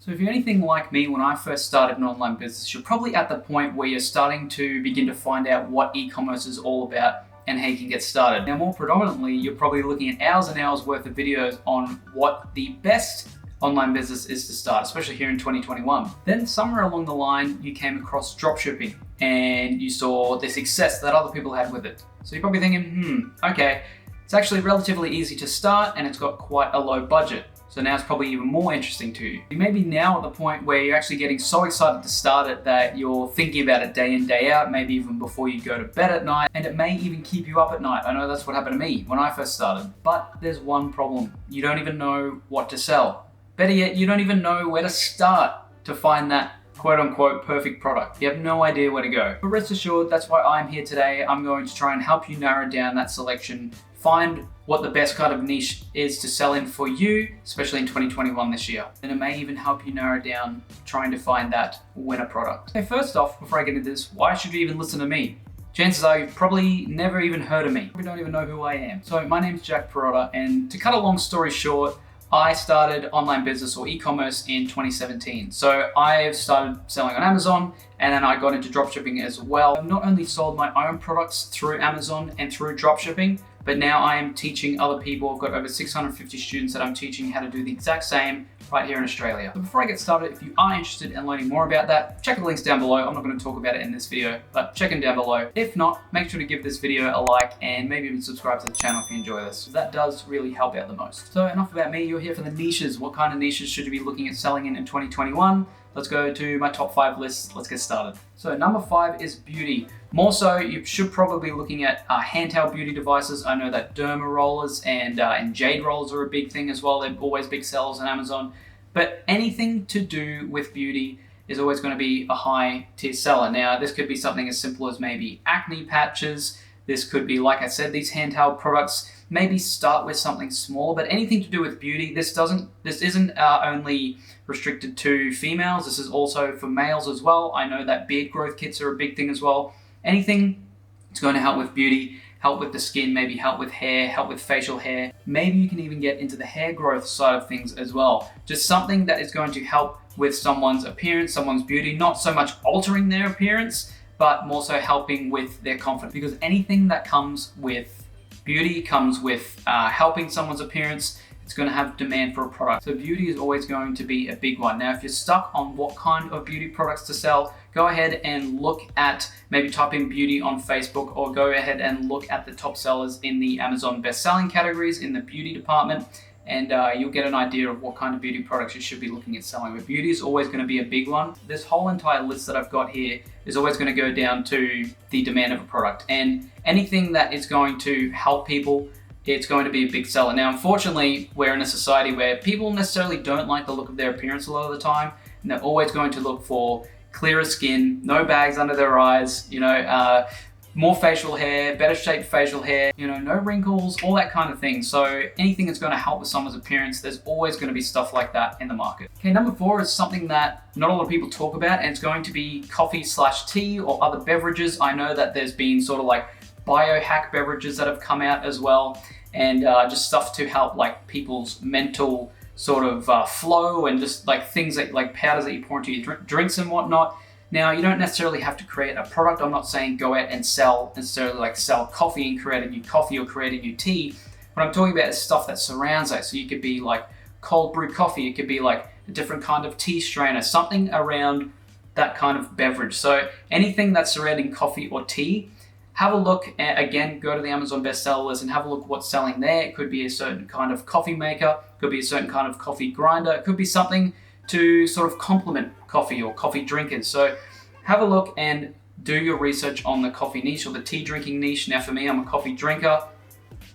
So if you're anything like me, when I first started an online business, you're probably at the point where you're starting to begin to find out what e-commerce is all about and how you can get started. Now, more predominantly, you're probably looking at hours and hours worth of videos on what the best online business is to start, especially here in 2021. Then somewhere along the line, you came across dropshipping and you saw the success that other people had with it. So you're probably thinking, okay, it's actually relatively easy to start and it's got quite a low budget. So now it's probably even more interesting to you. You may be now at the point where you're actually getting so excited to start it that you're thinking about it day in, day out, maybe even before you go to bed at night, and it may even keep you up at night. I know that's what happened to me when I first started. But there's one problem. You don't even know what to sell. Better yet, you don't even know where to start to find that quote-unquote perfect product. You have no idea where to go. But rest assured, that's why I'm here today. I'm going to try and help you narrow down that selection, find what the best kind of niche is to sell in for you, especially in 2021 this year. And it may even help you narrow down trying to find that winner product. Okay, first off, before I get into this, why should you even listen to me? Chances are you've probably never even heard of me. You don't even know who I am. So my name's Parrotta, and to cut a long story short, I started online business or e-commerce in 2017. So I've started selling on Amazon, and then I got into dropshipping as well. I've not only sold my own products through Amazon and through dropshipping, but now I am teaching other people. I've got over 650 students that I'm teaching how to do the exact same right here in Australia. So before I get started, if you are interested in learning more about that, check the links down below. I'm not going to talk about it in this video, but check them down below. If not, make sure to give this video a like and maybe even subscribe to the channel if you enjoy this. That does really help out the most. So enough about me, you're here for the niches. What kind of niches should you be looking at selling in 2021? Let's go to my top 5 lists. Let's get started. So number 5 is beauty. More so, you should probably be looking at handheld beauty devices. I know that derma rollers and jade rollers are a big thing as well. They're always big sellers on Amazon. But anything to do with beauty is always going to be a high tier seller. Now, this could be something as simple as maybe acne patches. This could be, like I said, these handheld products. Maybe start with something small, but anything to do with beauty, this isn't only restricted to females. This is also for males as well. I know that beard growth kits are a big thing as well. Anything that's going to help with beauty, help with the skin, maybe help with hair, help with facial hair. Maybe you can even get into the hair growth side of things as well. Just something that is going to help with someone's appearance, someone's beauty, not so much altering their appearance, but more so helping with their confidence. Because anything that comes with beauty comes with helping someone's appearance. It's going to have demand for a product. So beauty is always going to be a big one. Now, if you're stuck on what kind of beauty products to sell, go ahead and look at, maybe type in beauty on Facebook, or go ahead and look at the top sellers in the Amazon best-selling categories in the beauty department, and you'll get an idea of what kind of beauty products you should be looking at selling. But beauty is always going to be a big one. This whole entire list that I've got here is always going to go down to the demand of a product, and anything that is going to help people, it's going to be a big seller. Now, unfortunately, we're in a society where people necessarily don't like the look of their appearance a lot of the time, and they're always going to look for clearer skin, no bags under their eyes, more facial hair, better shaped facial hair, no wrinkles, all that kind of thing. So anything that's going to help with someone's appearance, there's always going to be stuff like that in the market. Okay, number 4 is something that not a lot of people talk about, and it's going to be coffee/tea or other beverages. I know that there's been sort of like biohack beverages that have come out as well, and just stuff to help like people's mental sort of flow, and just like things like powders that you pour into your drinks and whatnot. Now, you don't necessarily have to create a product. I'm not saying go out and sell coffee and create a new coffee or create a new tea. What I'm talking about is stuff that surrounds that. So you could be like cold brew coffee. It could be like a different kind of tea strainer, something around that kind of beverage. So anything that's surrounding coffee or tea, have a look at, again, go to the Amazon bestseller list and have a look what's selling there. It could be a certain kind of coffee maker, could be a certain kind of coffee grinder, it could be something to sort of complement coffee or coffee drinkers. So have a look and do your research on the coffee niche or the tea drinking niche. Now, for me, I'm a coffee drinker,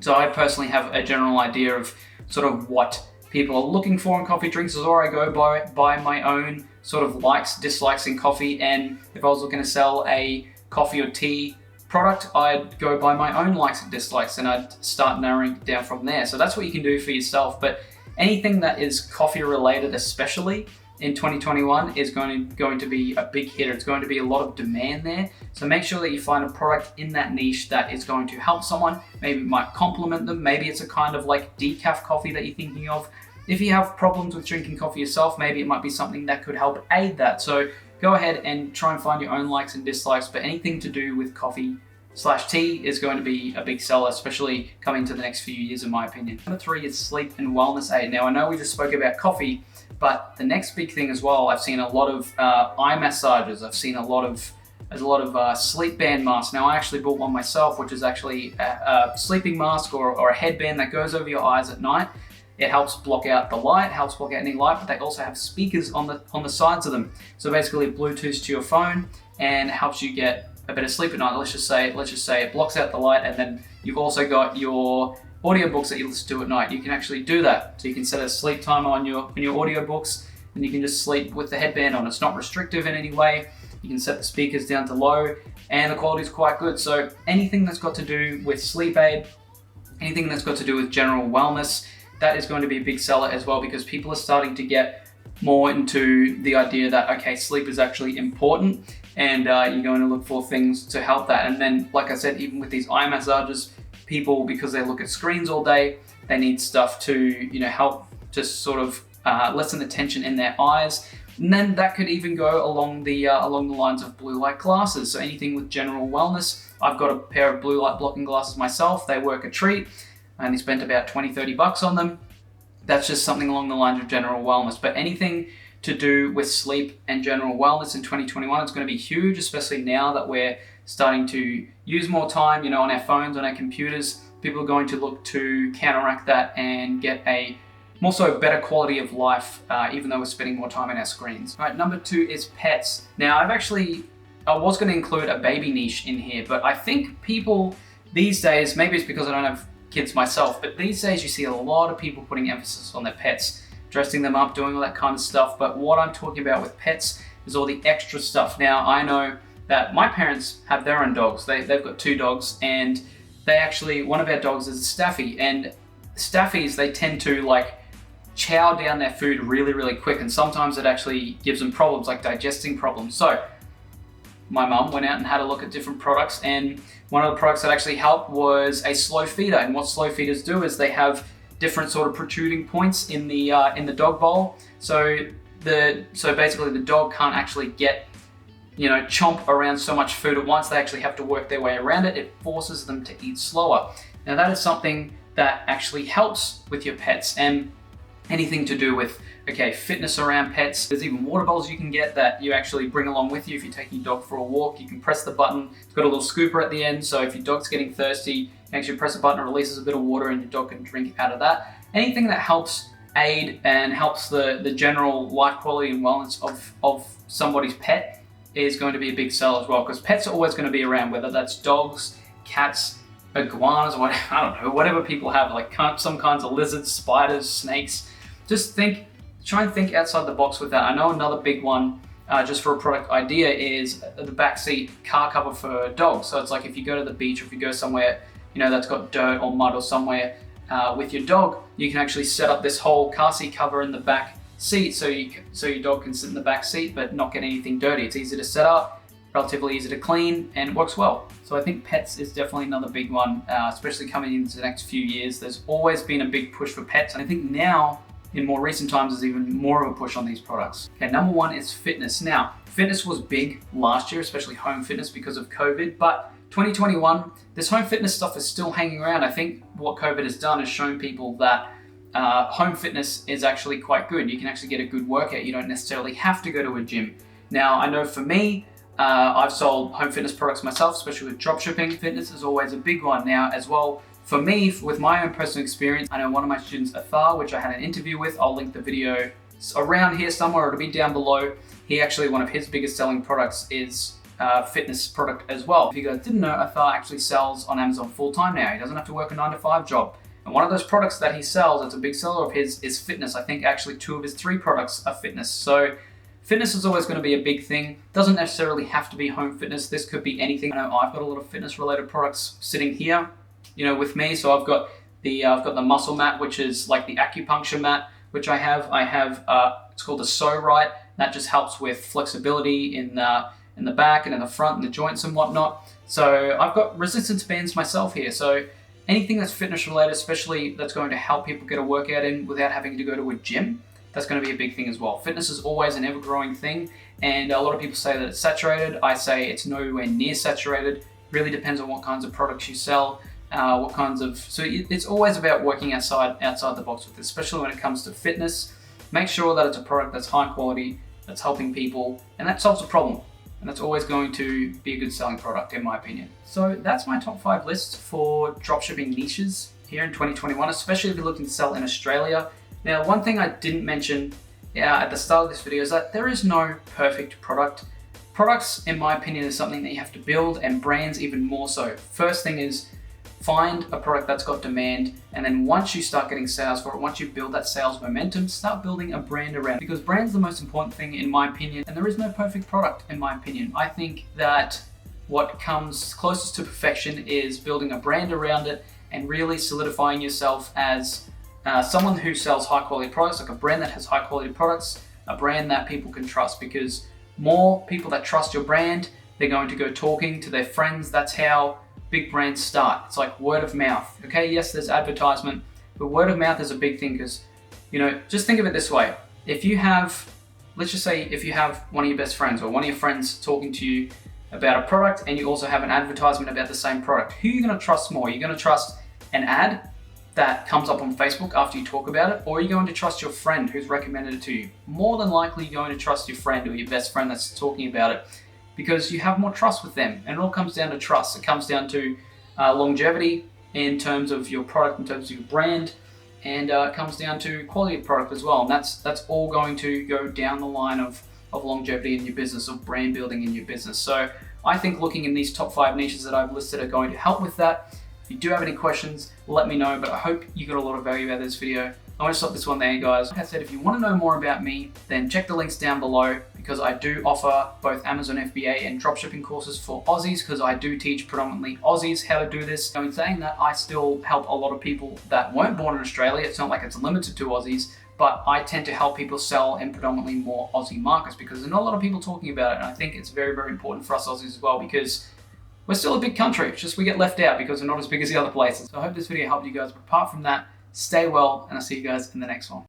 so I personally have a general idea of sort of what people are looking for in coffee drinks, or I go by my own sort of likes, dislikes in coffee. And if I was looking to sell a coffee or tea product, I'd go by my own likes and dislikes, and I'd start narrowing it down from there. So that's what you can do for yourself. But anything that is coffee related, especially in 2021, is going to be a big hitter. It's going to be a lot of demand there. So make sure that you find a product in that niche that is going to help someone. Maybe it might complement them. Maybe it's a kind of like decaf coffee that you're thinking of. if you have problems with drinking coffee yourself, maybe it might be something that could help aid that. So go ahead and try and find your own likes and dislikes, but anything to do with coffee/tea is going to be a big seller, especially coming to the next few years, in my opinion. Number 3 is sleep and wellness aid. Now, I know we just spoke about coffee, but the next big thing as well, I've seen a lot of eye massages. I've seen a lot of sleep band masks. Now, I actually bought one myself, which is actually a sleeping mask or a headband that goes over your eyes at night. It helps block out the light, helps block out any light, but they also have speakers on the sides of them. So basically it Bluetooths to your phone and helps you get a better sleep at night. Let's just say it blocks out the light, and then you've also got your audiobooks that you listen to at night. You can actually do that. So you can set a sleep timer on your audiobooks, and you can just sleep with the headband on. It's not restrictive in any way. You can set the speakers down to low, and the quality is quite good. So anything that's got to do with sleep aid, anything that's got to do with general wellness, that is going to be a big seller as well, because people are starting to get more into the idea that, okay, sleep is actually important, and you're going to look for things to help that. And then, like I said, even with these eye massages, people, because they look at screens all day, they need stuff to, help just sort of lessen the tension in their eyes. And then that could even go along the lines of blue light glasses. So anything with general wellness. I've got a pair of blue light blocking glasses myself. They work a treat. I only spent about 20-30 bucks on them. That's just something along the lines of general wellness. But anything to do with sleep and general wellness in 2021 is going to be huge, especially now that we're starting to use more time, on our phones, on our computers. People are going to look to counteract that and get a more so better quality of life, even though we're spending more time on our screens. All right, number 2 is pets. Now, I was going to include a baby niche in here, but I think people these days, maybe it's because I don't have kids myself, but these days you see a lot of people putting emphasis on their pets, dressing them up, doing all that kind of stuff. But what I'm talking about with pets is all the extra stuff. Now, I know that my parents have their own dogs. They've got 2 dogs, and one of our dogs is a Staffy, and Staffies, they tend to chow down their food really, really quick, and sometimes it actually gives them problems, like digesting problems. So my mum went out and had a look at different products, and one of the products that actually helped was a slow feeder. And what slow feeders do is they have different sort of protruding points in the dog bowl. So basically the dog can't actually get, chomp around so much food at once. They actually have to work their way around it. It forces them to eat slower. Now, that is something that actually helps with your pets, and anything to do with fitness around pets. There's even water bowls you can get that you actually bring along with you if you're taking your dog for a walk. You can press the button. It's got a little scooper at the end, so if your dog's getting thirsty, you can actually press a button, it releases a bit of water, and your dog can drink out of that. Anything that helps aid and helps the general life quality and wellness of somebody's pet is going to be a big seller as well, because pets are always going to be around, whether that's dogs, cats, iguanas, whatever people have, some kinds of lizards, spiders, snakes. Try and think outside the box with that. I know another big one, just for a product idea, is the backseat car cover for dogs. So it's like if you go to the beach, or if you go somewhere, that's got dirt or mud or somewhere with your dog, you can actually set up this whole car seat cover in the back seat, so your dog can sit in the back seat but not get anything dirty. It's easy to set up, relatively easy to clean, and it works well. So I think pets is definitely another big one, especially coming into the next few years. There's always been a big push for pets, and I think now, in more recent times, there's even more of a push on these products. Okay, number 1 is fitness. Now, fitness was big last year, especially home fitness because of COVID, but 2021, this home fitness stuff is still hanging around. I think what COVID has done is shown people that home fitness is actually quite good. You can actually get a good workout. You don't necessarily have to go to a gym. Now, I know for me, I've sold home fitness products myself, especially with dropshipping. Fitness is always a big one. Now, as well, for me, with my own personal experience, I know one of my students, Athar, which I had an interview with, I'll link the video around here somewhere, it'll be down below. He actually, one of his biggest selling products is a fitness product as well. If you guys didn't know, Athar actually sells on Amazon full-time now. He doesn't have to work a 9-to-5 job. And one of those products that he sells, that's a big seller of his, is fitness. I think actually 2 of his 3 products are fitness. So fitness is always going to be a big thing. Doesn't necessarily have to be home fitness. This could be anything. I know I've got a lot of fitness related products sitting here, with me. So I've got the muscle mat, which is like the acupuncture mat, which I have. It's called the So Right. That just helps with flexibility in the back and in the front and the joints and whatnot. So I've got resistance bands myself here. So anything that's fitness related, especially that's going to help people get a workout in without having to go to a gym, that's going to be a big thing as well. Fitness is always an ever-growing thing, and a lot of people say that it's saturated. I say it's nowhere near saturated. Really depends on what kinds of products you sell, so it's always about working outside the box with it, especially when it comes to fitness. Make sure that it's a product that's high quality, that's helping people, and that solves a problem. And that's always going to be a good selling product, in my opinion. So that's my top 5 list for dropshipping niches here in 2021, especially if you're looking to sell in Australia. Now, one thing I didn't mention at the start of this video is that there is no perfect product. Products, in my opinion, is something that you have to build, and brands even more so. First thing is find a product that's got demand, and then once you start getting sales for it, once you build that sales momentum, start building a brand around it. Because brand's the most important thing, in my opinion, and there is no perfect product, in my opinion. I think that what comes closest to perfection is building a brand around it and really solidifying yourself as someone who sells high quality products, like a brand that has high quality products, a brand that people can trust. Because more people that trust your brand, they're going to go talking to their friends. That's how big brands start. It's like word of mouth. Okay, yes, there's advertisement, but word of mouth is a big thing because, just think of it this way. If you have, let's just say, if you have one of your best friends or one of your friends talking to you about a product, and you also have an advertisement about the same product, who are you going to trust more? You're going to trust an ad that comes up on Facebook after you talk about it, or are you going to trust your friend who's recommended it to you? More than likely, you're going to trust your friend or your best friend that's talking about it, because you have more trust with them. And it all comes down to trust. It comes down to longevity in terms of your product, in terms of your brand, and it comes down to quality of product as well. And that's all going to go down the line of longevity in your business, of brand building in your business. So I think looking in these top 5 niches that I've listed are going to help with that. If you do have any questions, let me know, but I hope you got a lot of value out of this video. I want to stop this one there, guys. Like I said, if you want to know more about me, then check the links down below, because I do offer both Amazon FBA and dropshipping courses for Aussies, because I do teach predominantly Aussies how to do this. So in saying that, I still help a lot of people that weren't born in Australia. It's not like it's limited to Aussies, but I tend to help people sell in predominantly more Aussie markets, because there's not a lot of people talking about it. And I think it's very, very important for us Aussies as well, because we're still a big country. It's just we get left out because we're not as big as the other places. So I hope this video helped you guys. But apart from that, stay well, and I'll see you guys in the next one.